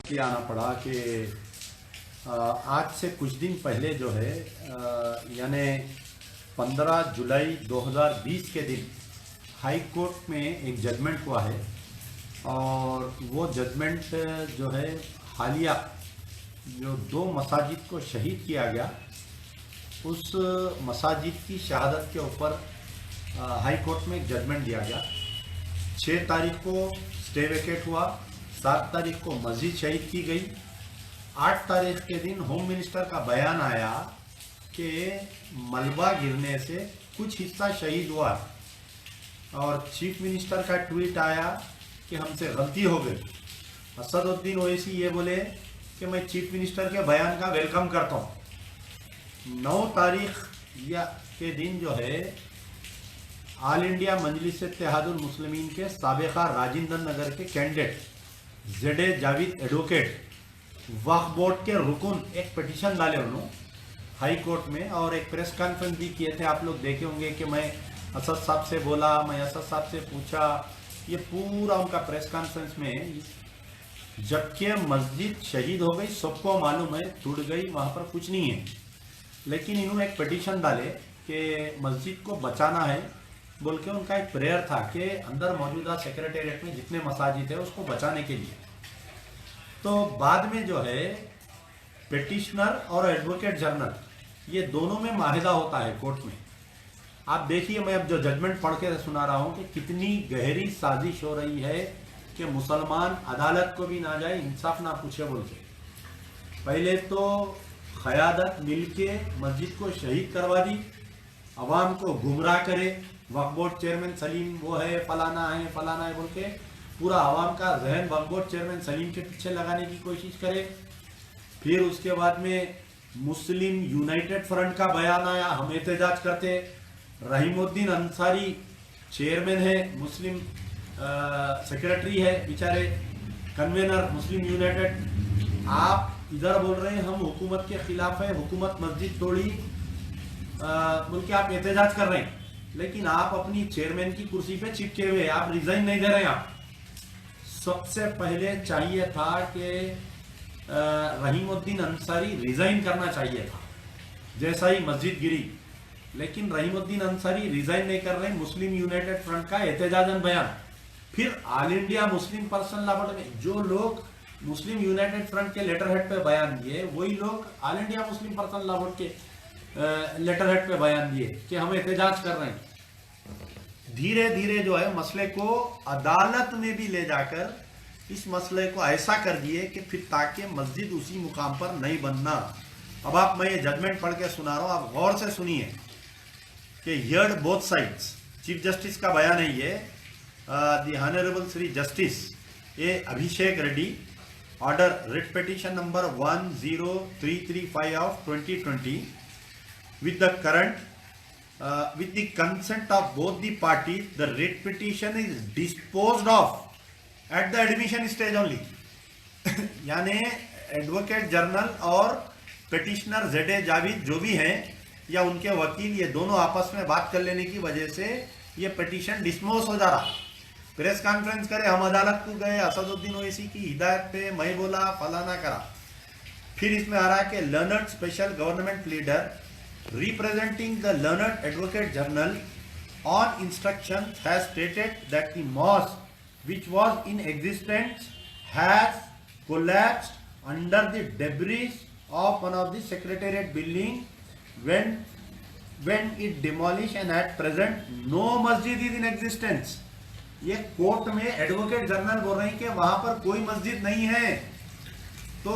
इसलिए आना पड़ा कि आज से कुछ दिन पहले जो है यानी 15 जुलाई 2020 के दिन हाई कोर्ट में एक जजमेंट हुआ है और वो जजमेंट जो है हालिया जो 2 मसाजिद को शहीद किया गया उस मसाजिद की शहादत के ऊपर हाई कोर्ट में एक जजमेंट दिया गया। 6 तारीख को स्टे वेकेट हुआ, 7 तारीख को मस्जिद शहीद की गई, 8 तारीख के दिन होम मिनिस्टर का बयान आया कि मलबा गिरने से कुछ हिस्सा शहीद हुआ और चीफ मिनिस्टर का ट्वीट आया कि हमसे गलती हो गई। असदुद्दीन ओवैसी ये बोले कि मैं चीफ मिनिस्टर के बयान का वेलकम करता हूँ। 9 तारीख के दिन जो है ऑल इंडिया मजलिस इत्तेहादुल मुस्लिमीन के साबिका राजिंदर नगर के कैंडिडेट जेडे जावेद एडवोकेट वक्फ बोर्ड के रुकन एक पिटीशन डाले उन्होंने हाई कोर्ट में और एक प्रेस कॉन्फ्रेंस भी किए थे। आप लोग देखे होंगे कि मैं असद साहब से बोला, मैं असद साहब से पूछा, ये पूरा उनका प्रेस कॉन्फ्रेंस में। जबकि मस्जिद शहीद हो गई, सबको मालूम है, टूट गई, वहाँ पर कुछ नहीं है, लेकिन इन्होंने एक पिटीशन डाले कि मस्जिद को बचाना है बोल के। उनका एक प्रेयर था कि अंदर मौजूदा सेक्रेटेरिएट में जितने मसाजिद है उसको बचाने के लिए। तो बाद में जो है पिटिशनर और एडवोकेट जनरल ये दोनों में माहिदा होता है कोर्ट में। आप देखिए, मैं अब जो जजमेंट पढ़ के सुना रहा हूँ कि कितनी गहरी साजिश हो रही है कि मुसलमान अदालत को भी ना जाए, इंसाफ ना पूछे बोल के। पहले तो क़यादत मिलके मस्जिद को शहीद करवा दी, अवाम को गुमराह करे, वक्फ बोर्ड चेयरमैन सलीम वो है, फलाना है बोल के पूरा आवाम का जहन वक्फ बोर्ड चेयरमैन सलीम के पीछे लगाने की कोशिश करे। फिर उसके बाद में मुस्लिम यूनाइटेड फ्रंट का बयान आया, हम एहतजाज करते। रहीमुद्दीन अंसारी चेयरमैन है, मुस्लिम सेक्रेटरी है बेचारे, कन्वेनर मुस्लिम यूनाइटेड। आप इधर बोल रहे हैं हम हुकूमत के खिलाफ है, हुकूमत मस्जिद तोड़ी बोल के आप एहतजाज कर रहे हैं, लेकिन आप अपनी चेयरमैन की कुर्सी पे चिपके हुए, आप रिजाइन नहीं दे रहे हैं। आप सबसे पहले चाहिए था कि रहीमुद्दीन अंसारी रिजाइन करना चाहिए था जैसा ही मस्जिद गिरी, लेकिन रहीमुद्दीन अंसारी रिजाइन नहीं कर रहे। मुस्लिम यूनाइटेड फ्रंट का एहतजाजन बयान, फिर all India Muslim personal law board में जो लोग मुस्लिम यूनाइटेड फ्रंट के लेटर हेड पे बयान दिए वही लोग all India Muslim personal law board के लेटर हेड पे बयान दिए कि हम एहतजाज कर रहे हैं। धीरे धीरे जो है मसले को अदालत में भी ले जाकर इस मसले को ऐसा कर दिए कि फिर ताकि मस्जिद उसी मुकाम पर नहीं बनना। अब आप, मैं ये जजमेंट पढ़ के सुना रहा हूँ, आप गौर से सुनिए कि heard both sides. Chief justice का बयान है ये, the honourable Shri justice A Abhishek Reddy, order writ petition number 10335 of 2020 with the consent of both the parties, the writ petition is disposed of at the admission stage only। यानी advocate general और petitioner जेडे जावेद जो भी हैं या उनके वकील, ये दोनों आपस में बात कर लेने की वजह से ये पिटीशन डिस्पोज हो जा रहा। प्रेस कॉन्फ्रेंस करे, हम अदालत को गए, असदुद्दीन ओवैसी की हिदायत पे मैं बोला, फलाना करा। फिर इसमें आ रहा है कि learned special government leader representing the learned advocate general on instructions has stated that the mosque which was in existence has collapsed under the debris of one of the secretariat building when it demolished, and at present no masjid is in existence। ये court में advocate general बोल रहे हैं कि वहां पर कोई मस्जिद नहीं है। तो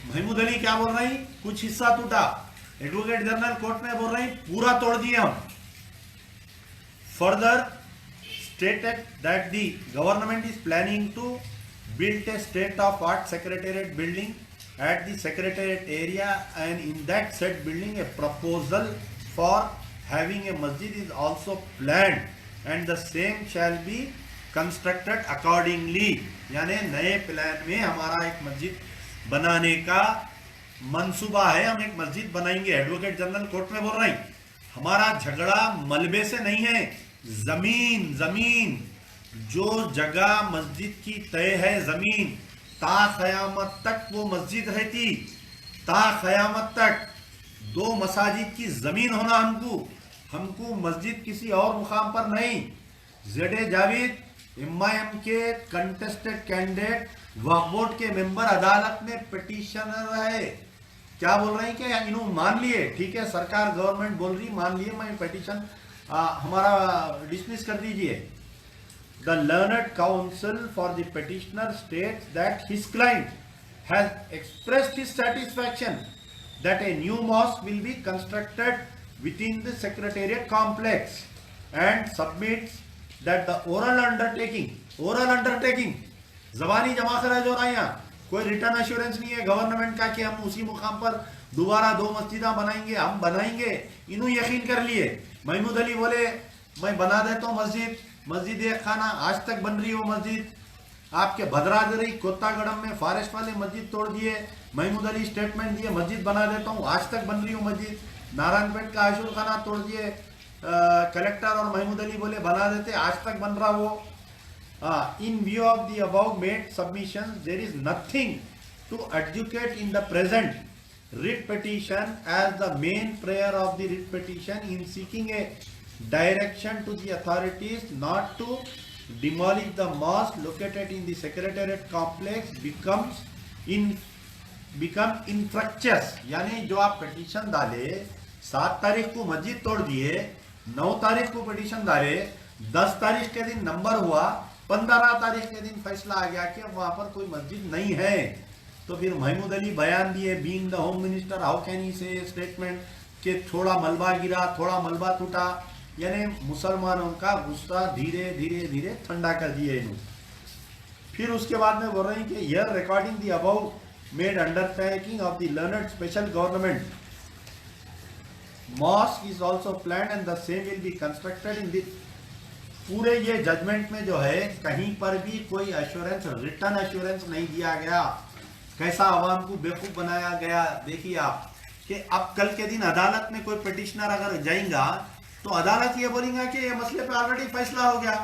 महमूद अली क्या बोल रहे हैं, कुछ हिस्सा टूटा। एडवोकेट जनरल कोर्ट में बोल रहे हैं पूरा तोड़ दिए हम। Further stated that the government is planning to build a state of art secretariat building at the secretariat area, and in that set building a proposal for having a masjid is also planned and the same shall be constructed accordingly. यानी नए plan में हमारा एक मस्जिद बनाने का मंसूबा है, हम एक मस्जिद बनाएंगे। एडवोकेट जनरल कोर्ट में बोल रहे हैं हमारा झगड़ा मलबे से नहीं है, जमीन जो जगह मस्जिद की तय है जमीन, ता क़यामत तक वो मस्जिद रहती, ता क़यामत तक 2 मसाजिद की ज़मीन होना हमको मस्जिद किसी और मुकाम पर नहीं। जेडे जावेद MIM के कंटेस्टेड कैंडिडेट वक्फ बोर्ड के मेंबर अदालत में पिटिशनर है। क्या बोल रहे हैं कि इन्होंने मान लिए, ठीक है, सरकार गवर्नमेंट बोल रही मान लिए, मैं पिटिशन हमारा डिसमिस कर दीजिए। The learned counsel for the petitioner states that his client has expressed his satisfaction that a new mosque will be constructed within the secretariat complex and submits that the oral undertaking जबानी जमा खराज हो रहा है, यहाँ कोई return assurance नहीं है government का कि हम उसी मुकाम पर दोबारा 2 मस्जिदा बनाएंगे, हम बनाएंगे। इन्हों यकीन कर लिए। महमूद अली बोले मैं बना देता हूँ मस्जिद एक खाना, आज तक बन रही हो मस्जिद। आपके भद्रादरी कोत्तागड़म में फॉरेस्ट वाले मस्जिद तोड़ दिए, महमूद अली स्टेटमेंट दिए मस्जिद बना देता हूँ, आज तक बन रही हो मस्जिद। नारायणपेट का आशुर खाना तोड़ दिए, कलेक्टर और महमूद अली बोले बना देते, आज तक बन रहा वो। In view of the above made submission there is nothing to adjudicate in the present writ petition as the main prayer of the writ petition in seeking a direction to the authorities not to demolish the mosque located in the secretariat complex become infructuous। यानी जो आप petition डाले 7 तारीख को मस्जिद तोड़ दिए, 9 तारीख को पिटीशन डाले, 10 तारीख के दिन नंबर हुआ, 15 तारीख के दिन फैसला आ गया कि वहां पर कोई मस्जिद नहीं है। तो फिर महमूद अली बयान दिए, being the home minister how can he से स्टेटमेंट कि थोड़ा मलबा गिरा, थोड़ा मलबा टूटा, यानी मुसलमानों का गुस्सा धीरे धीरे धीरे ठंडा कर दिए इन्होंने। फिर उसके बाद में बोल रहे हैं कि here recording the above made undertaking of the learned special government mask is also planned and the same will be constructed in the. पूरे ये जजमेंट में जो है कहीं पर भी कोई एश्योरेंस, रिटर्न एश्योरेंस नहीं दिया गया। कैसा आवाम को बेवकूफ बनाया गया। देखिए आप कि अब कल के दिन अदालत में कोई पिटिशनर अगर जाएगा तो अदालत ये बोलेगा कि ये मसले पे ऑलरेडी फैसला हो गया।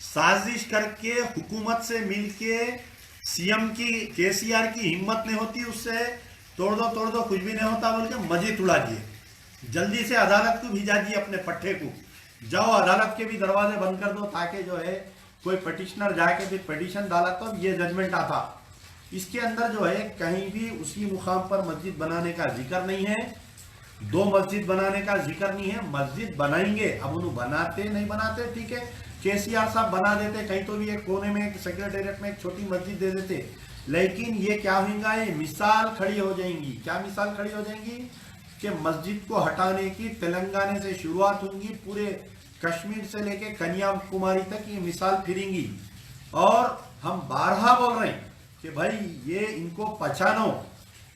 साजिश करके हुकूमत से मिलके सीएम की केसीआर की हिम्मत नहीं होती, उससे तोड़ दो कुछ भी नहीं होता बोल के मस्जिद उड़ा दिए। जल्दी से अदालत को भिजा दिए अपने पट्टे को, जाओ अदालत के भी दरवाजे बंद कर दो ताकि जो है कोई पिटिशनर जाके फिर पिटिशन डाला तो ये जजमेंट आता। इसके अंदर जो है कहीं भी उसी मुकाम पर मस्जिद बनाने का जिक्र नहीं है, 2 मस्जिद बनाने का जिक्र नहीं है। मस्जिद बनाएंगे, अब उन्होंने बनाते नहीं बनाते ठीक है, केसीआर साहब बना देते कहीं तो भी एक कोने में, एक सेक्रेटेरिएट में एक छोटी मस्जिद दे देते, लेकिन ये क्या होगा, ये मिसाल खड़ी हो जाएंगी। क्या मिसाल खड़ी हो जाएंगी कि मस्जिद को हटाने की तेलंगाना से शुरुआत होगी, पूरे कश्मीर से लेके कन्याकुमारी तक ये मिसाल फिरेंगी। और हम बारहा बोल रहे हैं कि भाई ये इनको पहचानो,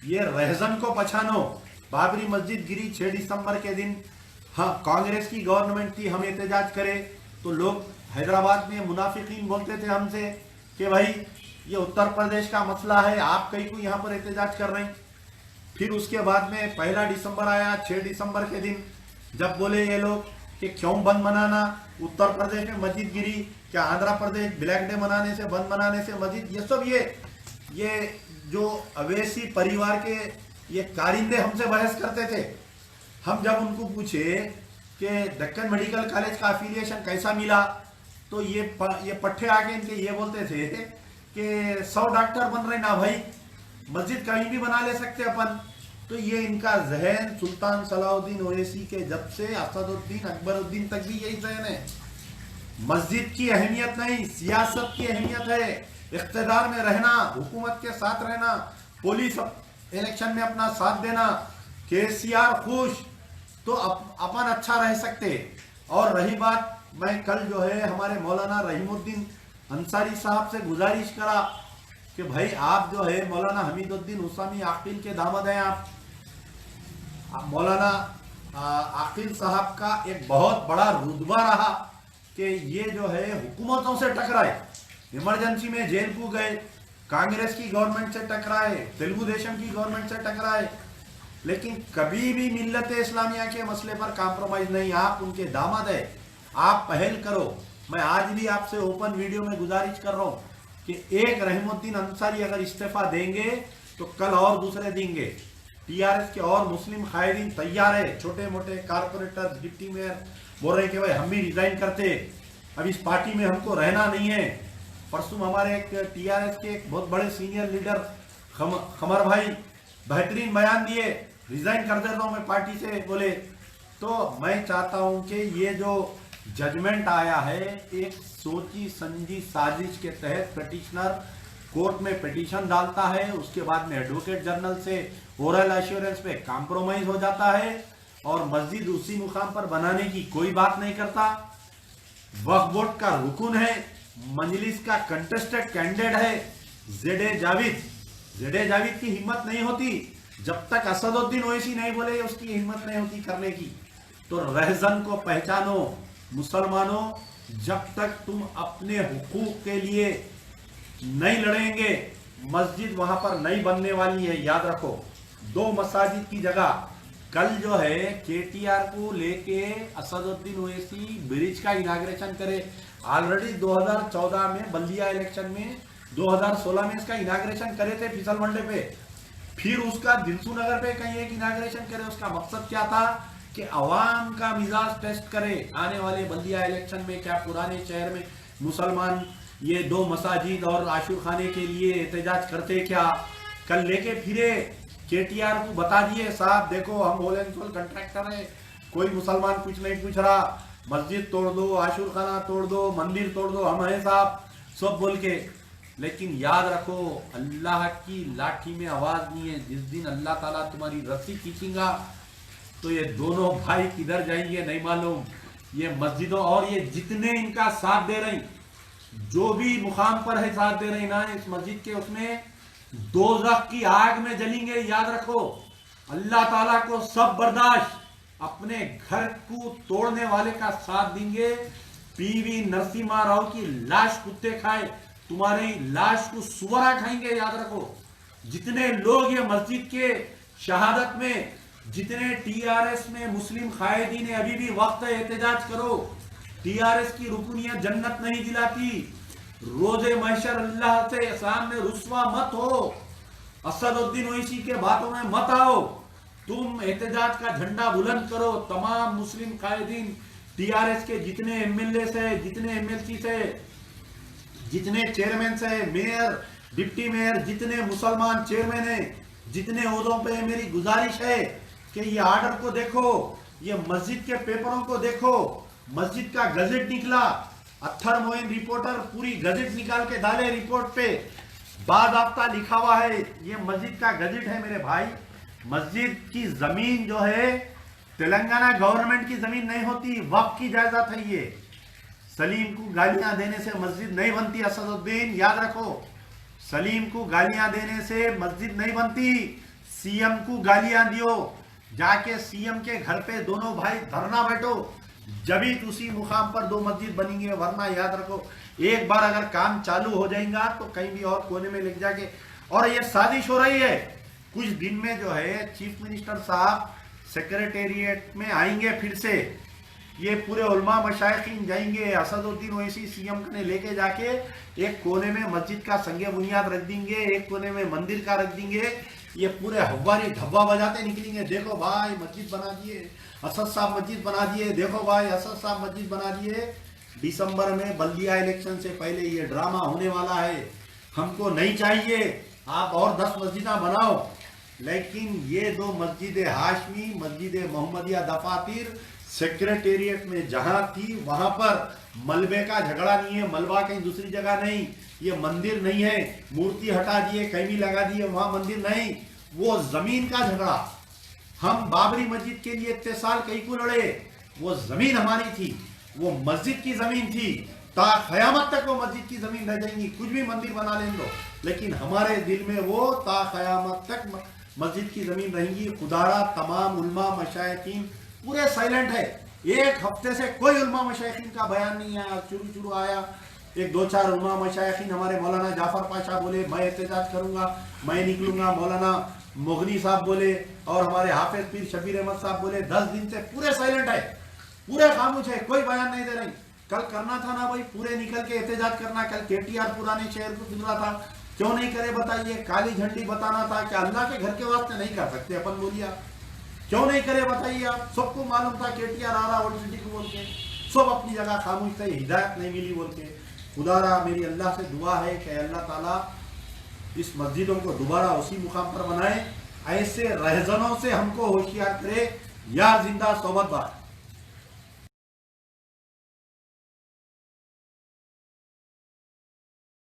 ये रहजन को पहचानो। बाबरी मस्जिद गिरी 6 दिसंबर के दिन, हाँ कांग्रेस की गवर्नमेंट थी, हम एहतजाज करें तो लोग हैदराबाद में मुनाफिकीन बोलते थे हमसे कि भाई ये उत्तर प्रदेश का मसला है, आप कहीं को यहाँ पर एहतजाज कर रहे हैं। फिर उसके बाद में 1 दिसंबर आया, 6 दिसंबर के दिन जब बोले ये लोग कि क्यों बंद मनाना, उत्तर प्रदेश में मस्जिद गिरी, क्या आंध्र प्रदेश ब्लैक डे मनाने से, बंद मनाने से मस्जिद, ये सब ये जो अवैसी परिवार के ये कारिंदे हमसे बहस करते थे। हम जब उनको पूछे कि दक्कन मेडिकल कॉलेज का एफिलिएशन कैसा मिला, तो ये पट्टे आके इनके ये बोलते थे कि 100 डॉक्टर बन रहे ना भाई, मस्जिद कहीं भी बना ले सकते अपन। तो ये इनका जहन सुल्तान सलाउद्दीन ओवैसी के जब से असदुद्दीन अकबरुद्दीन तक भी यही जहन है। मस्जिद की अहमियत नहीं, सियासत की अहमियत है, इख्तिदार में रहना, हुकूमत के साथ रहना, पुलिस इलेक्शन में अपना साथ देना, केसीआर खुश तो अपन अच्छा रह सकते। और रही बात, मैं कल जो है हमारे मौलाना रहीमुद्दीन अंसारी साहब से गुजारिश करा कि भाई आप जो है मौलाना हमीदुद्दीन हुसामी आकिल के दामाद हैं, आप मौलाना आकिल साहब का एक बहुत बड़ा रुतबा रहा कि ये जो है हुकूमतों से टकराए, इमरजेंसी में जेल को गए, कांग्रेस की गवर्नमेंट से टकराए, तेलुगु देशम की गवर्नमेंट से टकराए, लेकिन कभी भी मिल्लत इस्लामिया के मसले पर कॉम्प्रोमाइज नहीं। आप उनके दामाद है, आप पहल करो। मैं आज भी आपसे ओपन वीडियो में गुजारिश कर रहा हूँ कि एक रहमुद्दीन अंसारी अगर इस्तीफा देंगे तो कल और दूसरे देंगे। टीआरएस के और मुस्लिम कायदीन तैयार है, छोटे मोटे कारपोरेटर डिप्टी मेयर बोल रहे हैं कि भाई हम भी रिजाइन करते, अब इस पार्टी में हमको रहना नहीं है। परसों हमारे एक टीआरएस के एक बहुत बड़े सीनियर लीडर खमर भाई बेहतरीन बयान दिए, रिजाइन कर देता हूं मैं पार्टी से बोले। तो मैं चाहता हूं कि ये जो जजमेंट आया है एक सोची समझी साजिश के तहत पिटिशनर कोर्ट में पिटीशन डालता है, उसके बाद में एडवोकेट जनरल से ओरल एश्योरेंस पे कॉम्प्रोमाइज हो जाता है और मस्जिद उसी मुकाम पर बनाने की कोई बात नहीं करता। वक्फ बोर्ड का रुकन है, मजलिस का कंटेस्टेड कैंडिडेट है जेडे जावेद की हिम्मत नहीं होती, जब तक असदुद्दीन ओवैसी नहीं बोले उसकी हिम्मत नहीं होती करने की। तो रहजन को पहचानो मुसलमानों, जब तक तुम अपने हुकूक के लिए नहीं लड़ेंगे मस्जिद वहां पर नहीं बनने वाली है। याद रखो, 2 मसाजिद की जगह कल जो है केटीआर को लेके असदुद्दीन ओवैसी ब्रिज का इनाग्रेशन करे। ऑलरेडी 2014 में बल्दिया इलेक्शन में 2016 में इसका इनाग्रेशन करे थे फिसल मंडे पे, फिर उसका दिलसू नगर पे कहीं एक इनाग्रेशन करे। उसका मकसद क्या था कि अवाम का मिजाज टेस्ट करे, आने वाले बल्दिया इलेक्शन में क्या पुराने शहर में मुसलमान ये 2 मसाजिद और आशूर खाने के लिए एहतजाज करते क्या। कल लेके फिरे केटीआर को बता दिए साहब देखो हम होल एंड सोल कंट्रैक्टर है, कोई मुसलमान कुछ नहीं पूछ रहा, मस्जिद तोड़ दो, आशूर खाना तोड़ दो, मंदिर तोड़ दो, हम हैं साहब सब बोल के। लेकिन याद रखो अल्लाह की लाठी में आवाज नहीं है, जिस दिन अल्लाह ताला तुम्हारी रस्सी खींचेगा तो ये दोनों भाई किधर जाएंगे नहीं मालूम। ये मस्जिदों और ये जितने इनका साथ दे रही, जो भी मुकाम पर है साथ दे रही ना इस मस्जिद के, उसमें दोज़ख की आग में जलेंगे। याद रखो अल्लाह ताला को सब बर्दाश्त, अपने घर को तोड़ने वाले का साथ देंगे। पीवी नरसिम्हा राव की लाश कुत्ते खाए, तुम्हारी लाश को सुअरा खाएंगे। याद रखो जितने लोग ये मस्जिद के शहादत में, जितने टीआरएस में मुस्लिम कायदीन है, अभी भी वक्त है एहतजाज करो। टीआरएस की रुकनियत जन्नत नहीं दिलाती। रोजे महशर अल्लाह से सामने रुस्वा मत हो, असदुद्दीन ओवैसी के बातों में मत आओ। तुम एहतजाज का झंडा बुलंद करो। तमाम मुस्लिम कायदीन टीआरएस के जितने एमएलए से, जितने एमएलसी से, जितने चेयरमैन से, मेयर डिप्टी मेयर, जितने मुसलमान चेयरमैन है, जितने ओहदों पे मेरी गुजारिश है कि ये आर्डर को देखो, ये मस्जिद के पेपरों को देखो। मस्जिद का गजेट निकला, अत्थर मोइन रिपोर्टर पूरी गजेट निकाल के डाले, रिपोर्ट पे बाज़ाब्ता लिखा हुआ है। ये मस्जिद का गजेट है मेरे भाई। मस्जिद की जमीन जो है तेलंगाना गवर्नमेंट की जमीन नहीं होती, वक्फ की जायदाद है। ये सलीम को गालियां देने से मस्जिद नहीं बनती असदुद्दीन, याद रखो। सलीम को गालियां देने से मस्जिद नहीं बनती। सीएम को गालियां दियो, जाके सीएम के घर पे दोनों भाई धरना बैठो, जभी उसी मुकाम पर 2 मस्जिद बनेंगे। वरना याद रखो एक बार अगर काम चालू हो जाएगा तो कहीं भी और कोने में लिख जाके। और ये साजिश हो रही है, कुछ दिन में जो है चीफ मिनिस्टर साहब सेक्रेटेरिएट में आएंगे, फिर से ये पूरे उलमा मशाइखीन जाएंगे, असदुद्दीन ओवैसी सीएम ने लेके जाके एक कोने में मस्जिद का संगे बुनियाद रख देंगे, एक कोने में मंदिर का रख देंगे। ये पूरे हवारी ढब्बा बजाते निकलेंगे, देखो भाई मस्जिद बना दिए, असद साहब मस्जिद बना दिए, देखो भाई असद साहब मस्जिद बना दिए। दिसंबर में बल्दिया इलेक्शन से पहले ये ड्रामा होने वाला है। हमको नहीं चाहिए आप और 10 मस्जिदा बनाओ, लेकिन ये 2 मस्जिद हाशमी, मस्जिद मोहम्मदिया दफातिर सेक्रेटेरिएट में जहां थी वहां पर मलबे का झगड़ा नहीं है, मलबा कहीं दूसरी जगह नहीं, ये मंदिर नहीं है, मूर्ति हटा दिए कहीं भी लगा दिए, वहां मंदिर नहीं, वो जमीन का झगड़ा। हम बाबरी मस्जिद के लिए इतने साल कहीं को लड़े, वो जमीन हमारी थी, वो मस्जिद की जमीन थी, ता कयामत तक वो मस्जिद की जमीन रह जाएंगी, कुछ भी मंदिर बना लें दो, लेकिन हमारे दिल में वो ता कयामत तक मस्जिद की जमीन रहेंगी। खुदारा तमाम उलमा मशाइखीन पूरे साइलेंट है, एक हफ्ते से कोई उलमा मशाइखीन का बयान नहीं आया। शुरू आया एक 2-4 उलमा मशाइखीन, हमारे मौलाना जाफर पाशा बोले मैं एहतजाज करूंगा, मैं निकलूंगा, मौलाना मुगनी साहब बोले, और हमारे हाफिज पीर शबीर अहमद साहब बोले। 10 दिन से पूरे साइलेंट है, पूरे खामोश है, कोई बयान नहीं दे रही। कल करना था ना भाई, पूरे निकल के एहतजाज करना। कल केटीआर पुराने शहर को फिर रहा था, क्यों नहीं करे बताइए? काली झंडी बताना था कि अल्लाह के घर के वास्ते नहीं कर सकते अपन, बोलिए आप क्यों नहीं करे बताइए? आप सबको मालूम था केटीआर आ रहा ओल्ड सिटी को बोल के, सब अपनी जगह खामोश थे, हिदायत नहीं मिली बोल के। खुदारा मेरी अल्लाह से दुआ है कि अल्लाह ताला इस मस्जिदों को दोबारा उसी मुकाम पर बनाए, ऐसे रहजनों से हमको होशियार करे। या जिंदा सोबत बात।